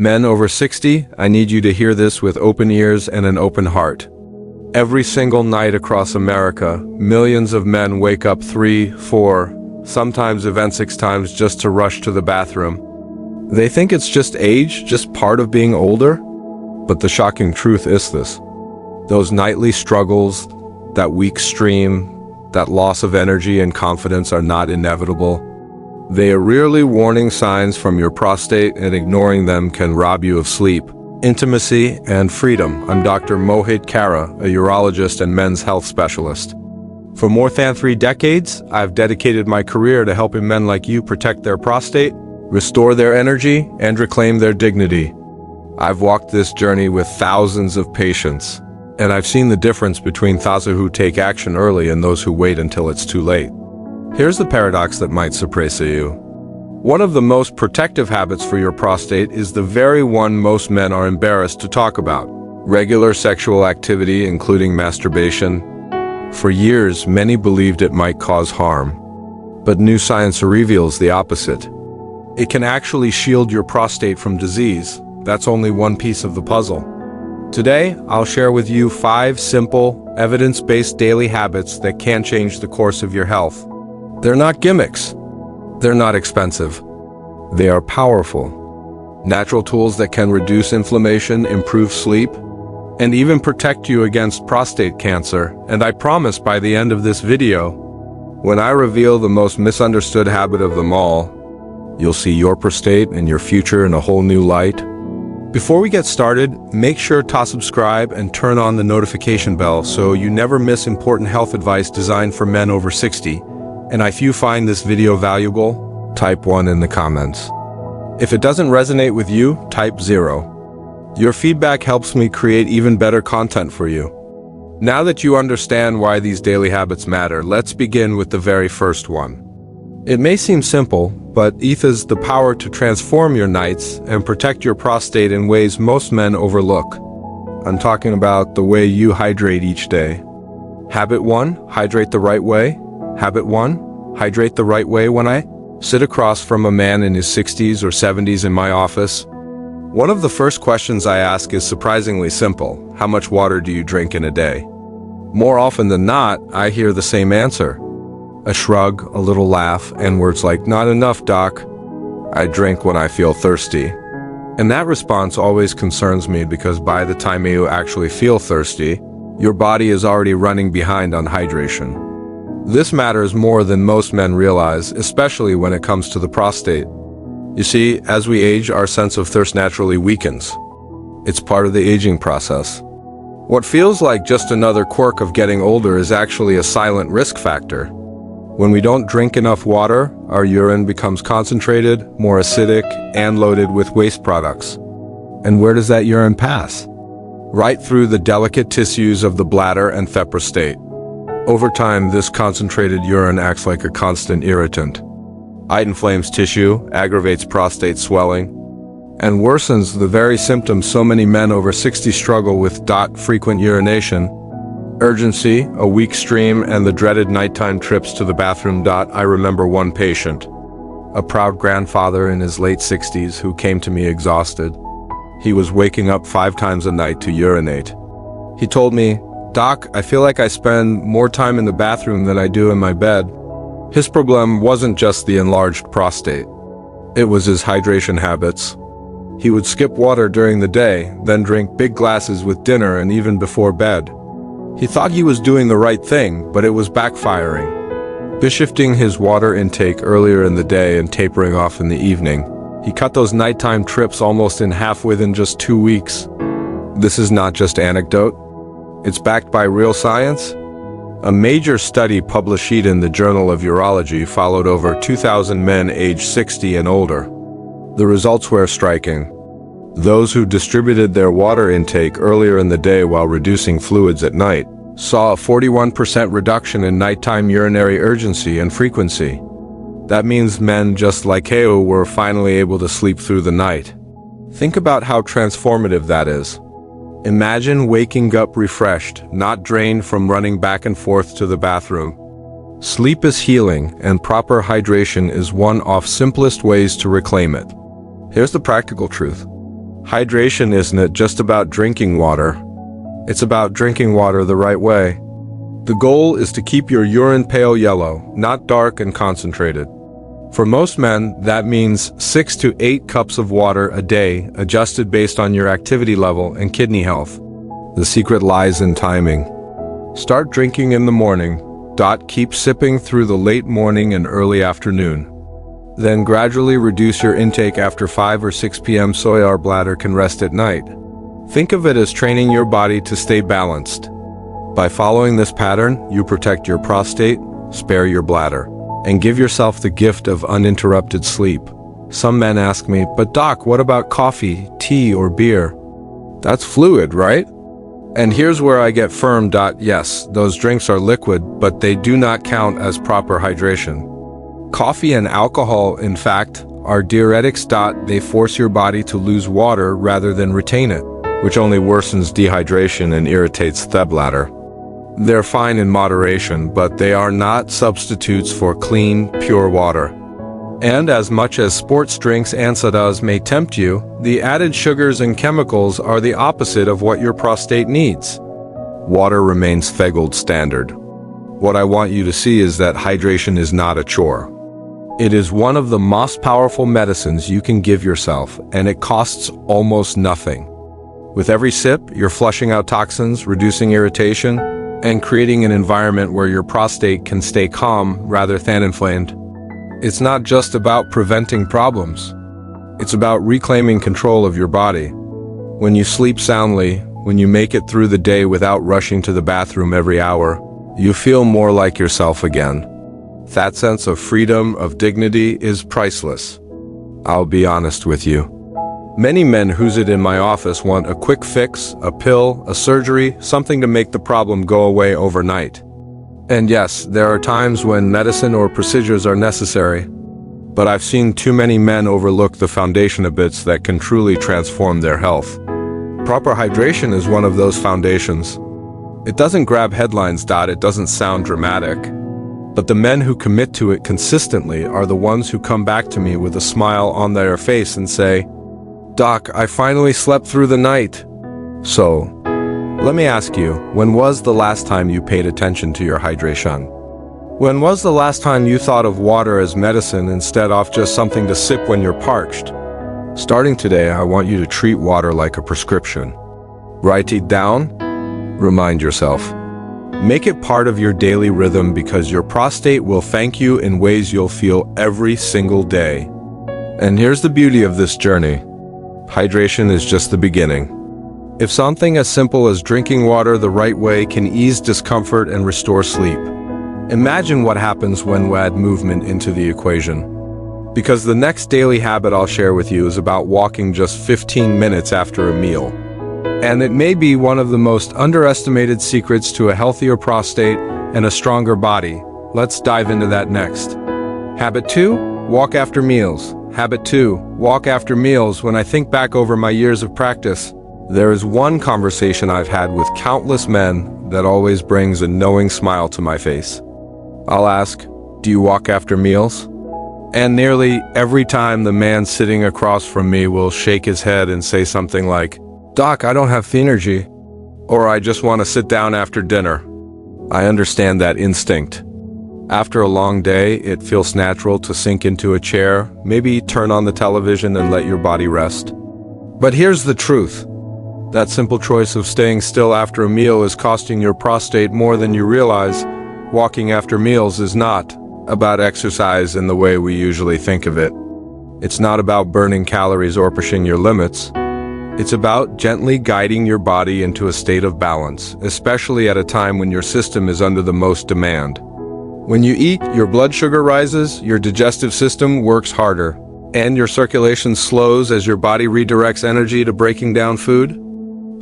Men over 60, I need you to hear this with open ears and an open heart. Every single night across America, millions of men wake up 3, 4, sometimes even 6 times just to rush to the bathroom. They think it's just age, just part of being older. But the shocking truth is this. Those nightly struggles, that weak stream, that loss of energy and confidence are not inevitable. They are rarely warning signs from your prostate, and ignoring them can rob you of sleep, intimacy, and freedom. I'm Dr. Mohit Kara, a urologist and men's health specialist. For more than 3 decades, I've dedicated my career to helping men like you protect their prostate, restore their energy, and reclaim their dignity. I've walked this journey with thousands of patients, and I've seen the difference between those who take action early and those who wait until it's too late. Here's the paradox that might surprise you. One of the most protective habits for your prostate is the very one most men are embarrassed to talk about: regular sexual activity, including masturbation. For years, many believed it might cause harm, but new science reveals the opposite. It can actually shield your prostate from disease. That's only one piece of the puzzle. Today, I'll share with you 5 simple, evidence-based daily habits that can change the course of your health. They're not gimmicks. They're not expensive. They are powerful. Natural tools that can reduce inflammation, improve sleep, and even protect you against prostate cancer. And I promise by the end of this video, when I reveal the most misunderstood habit of them all, you'll see your prostate and your future in a whole new light. Before we get started, make sure to subscribe and turn on the notification bell so you never miss important health advice designed for men over 60. And if you find this video valuable, type 1 in the comments. If it doesn't resonate with you, type 0. Your feedback helps me create even better content for you. Now that you understand why these daily habits matter, let's begin with the very first one. It may seem simple, but it has the power to transform your nights and protect your prostate in ways most men overlook. I'm talking about the way you hydrate each day. Habit 1, hydrate the right way. Habit 1, hydrate the right way. When I sit across from a man in his 60s or 70s in my office, one of the first questions I ask is surprisingly simple. How much water do you drink in a day? More often than not, I hear the same answer. A shrug, a little laugh, and words like, "Not enough, doc. I drink when I feel thirsty." And that response always concerns me because by the time you actually feel thirsty, your body is already running behind on hydration. This matters more than most men realize, especially when it comes to the prostate. You see, as we age, our sense of thirst naturally weakens. It's part of the aging process. What feels like just another quirk of getting older is actually a silent risk factor. When we don't drink enough water, our urine becomes concentrated, more acidic, and loaded with waste products. And where does that urine pass? Right through the delicate tissues of the bladder and prostate. Over time, this concentrated urine acts like a constant irritant. It inflames tissue, aggravates prostate swelling, and worsens the very symptoms so many men over 60 struggle with: frequent urination, urgency, a weak stream, and the dreaded nighttime trips to the bathroom. I remember one patient, a proud grandfather in his late 60s who came to me exhausted. He was waking up 5 times a night to urinate. He told me, "Doc, I feel like I spend more time in the bathroom than I do in my bed." His problem wasn't just the enlarged prostate. It was his hydration habits. He would skip water during the day, then drink big glasses with dinner and even before bed. He thought he was doing the right thing, but it was backfiring. By shifting his water intake earlier in the day and tapering off in the evening, he cut those nighttime trips almost in half within just 2 weeks. This is not just anecdote. It's backed by real science. A major study published in the Journal of Urology followed over 2,000 men aged 60 and older. The results were striking. Those who distributed their water intake earlier in the day while reducing fluids at night saw a 41% reduction in nighttime urinary urgency and frequency. That means men just like you were finally able to sleep through the night. Think about how transformative that is. Imagine waking up refreshed, not drained from running back and forth to the bathroom. Sleep is healing, and proper hydration is one of simplest ways to reclaim it. Here's the practical truth. Hydration isn't just about drinking water. It's about drinking water the right way. The goal is to keep your urine pale yellow, not dark and concentrated. For most men, that means 6 to 8 cups of water a day, adjusted based on your activity level and kidney health. The secret lies in timing. Start drinking in the morning. Keep sipping through the late morning and early afternoon. Then gradually reduce your intake after 5 or 6 p.m. so your bladder can rest at night. Think of it as training your body to stay balanced. By following this pattern, you protect your prostate, spare your bladder, and give yourself the gift of uninterrupted sleep. Some men ask me, but doc, what about coffee, tea, or beer? That's fluid, right? And here's where I get firm. Yes, those drinks are liquid, but they do not count as proper hydration. Coffee and alcohol, in fact, are diuretics. They force your body to lose water rather than retain it, which only worsens dehydration and irritates the bladder. They're fine in moderation, but they are not substitutes for clean, pure water. And as much as sports drinks and sodas may tempt you, the added sugars and chemicals are the opposite of what your prostate needs. Water remains the gold standard. What I want you to see is that hydration is not a chore. It is one of the most powerful medicines you can give yourself, and it costs almost nothing. With every sip, you're flushing out toxins, reducing irritation, and creating an environment where your prostate can stay calm rather than inflamed. It's not just about preventing problems. It's about reclaiming control of your body. When you sleep soundly, when you make it through the day without rushing to the bathroom every hour, you feel more like yourself again. That sense of freedom, of dignity, is priceless. I'll be honest with you. Many men who sit in my office want a quick fix, a pill, a surgery, something to make the problem go away overnight. And yes, there are times when medicine or procedures are necessary, but I've seen too many men overlook the foundation bits that can truly transform their health. Proper hydration is one of those foundations. It doesn't grab headlines. It doesn't sound dramatic. But the men who commit to it consistently are the ones who come back to me with a smile on their face and say, "Doc, I finally slept through the night." So, let me ask you, when was the last time you paid attention to your hydration? When was the last time you thought of water as medicine instead of just something to sip when you're parched? Starting today, I want you to treat water like a prescription. Write it down. Remind yourself. Make it part of your daily rhythm, because your prostate will thank you in ways you'll feel every single day. And here's the beauty of this journey. Hydration is just the beginning. If something as simple as drinking water the right way can ease discomfort and restore sleep, imagine what happens when we add movement into the equation. Because the next daily habit I'll share with you is about walking just 15 minutes after a meal. And it may be one of the most underestimated secrets to a healthier prostate and a stronger body. Let's dive into that next. Habit 2, walk after meals. Habit 2, walk after meals. When I think back over my years of practice, there is one conversation I've had with countless men that always brings a knowing smile to my face. I'll ask, "Do you walk after meals?" And nearly every time the man sitting across from me will shake his head and say something like, "Doc, I don't have the energy," or "I just want to sit down after dinner." I understand that instinct. After a long day, it feels natural to sink into a chair, maybe turn on the television and let your body rest. But here's the truth. That simple choice of staying still after a meal is costing your prostate more than you realize. Walking after meals is not about exercise in the way we usually think of it. It's not about burning calories or pushing your limits. It's about gently guiding your body into a state of balance, especially at a time when your system is under the most demand. When you eat, your blood sugar rises, your digestive system works harder, and your circulation slows as your body redirects energy to breaking down food.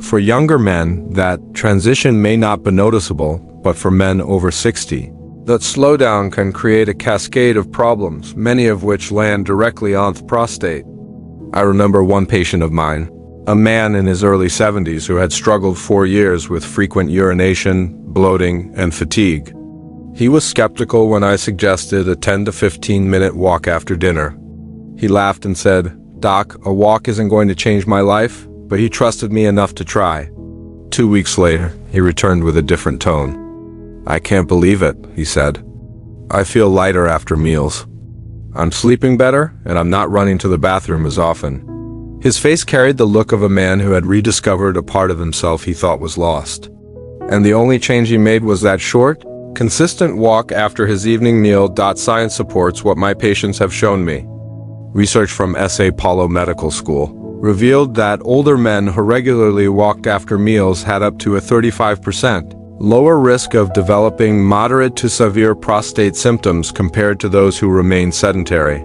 For younger men, that transition may not be noticeable, but for men over 60, that slowdown can create a cascade of problems, many of which land directly on the prostate. I remember one patient of mine, a man in his early 70s who had struggled for years with frequent urination, bloating, and fatigue. He was skeptical when I suggested a 10 to 15-minute walk after dinner. He laughed and said, "Doc, a walk isn't going to change my life." but he trusted me enough to try. 2 weeks later, he returned with a different tone. "I can't believe it," he said. "I feel lighter after meals. I'm sleeping better, and I'm not running to the bathroom as often." His face carried the look of a man who had rediscovered a part of himself he thought was lost. And the only change he made was that short, consistent walk after his evening meal. Science supports what my patients have shown me. Research from SA Paulo Medical School revealed that older men who regularly walked after meals had up to a 35% lower risk of developing moderate to severe prostate symptoms compared to those who remained sedentary.